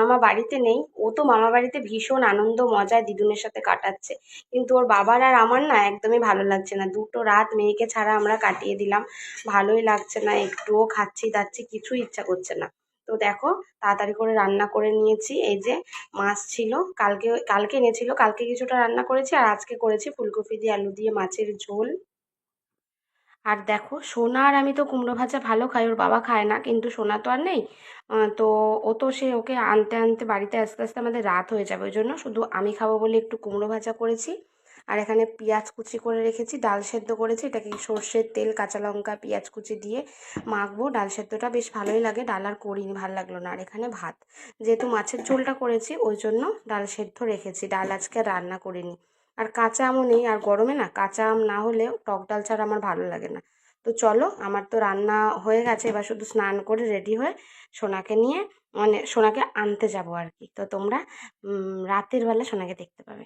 মামা বাড়িতে নেই, ও তো মামা বাড়িতে ভীষণ আনন্দ মজায় দিদুনের সাথে কাটাচ্ছে, কিন্তু ওর বাবার আর আমার না একদমই ভালো লাগছে না। দুটো রাত মেয়েকে ছাড়া আমরা কাটিয়ে দিলাম, ভালোই লাগছে না, একটুও খাচ্ছি দাচ্ছি কিছুই ইচ্ছা করছে না। তো দেখো তাড়াতাড়ি করে রান্না করে নিয়েছি। এই যে মাছ ছিল, কালকে কালকে এনেছিল, কালকে কিছুটা রান্না করেছি, আর আজকে করেছি ফুলকপি দিয়ে আলু দিয়ে মাছের ঝোল। আর দেখো সোনা আর আমি তো কুমড়ো ভাজা ভালো খাই, ওর বাবা খায় না, কিন্তু সোনা তো আর নেই। তো ও তো সে ওকে আনতে আনতে বাড়িতে আস্তে আস্তে আমাদের রাত হয়ে যাবে, ওই জন্য শুধু আমি খাবো বলে একটু কুমড়ো ভাজা করেছি। আর এখানে পেঁয়াজ কুচি করে রেখেছি, ডাল সেদ্ধ করেছি, এটাকে সর্ষের তেল কাঁচা লঙ্কা পেঁয়াজ কুচি দিয়ে মাখবো। ডাল সেদ্ধটা বেশ ভালোই লাগে, ডাল আর করিনি, ভালো লাগলো না। আর এখানে ভাত, যেহেতু মাছের ঝোলটা করেছি ওই জন্য ডাল সেদ্ধ রেখেছি, ডাল আজকে আর রান্না করিনি। আর কাঁচা আমও নেই, আর গরমে না কাঁচা আম না হলে টক ডাল ছাড়া আমার ভালো লাগে না। তো চলো, আমার তো রান্না হয়ে গেছে, এবার শুধু স্নান করে রেডি হয়ে সোনাকে নিয়ে, মানে সোনাকে আনতে যাবো আর কি। তো তোমরা রাতের বেলা সোনাকে দেখতে পাবে।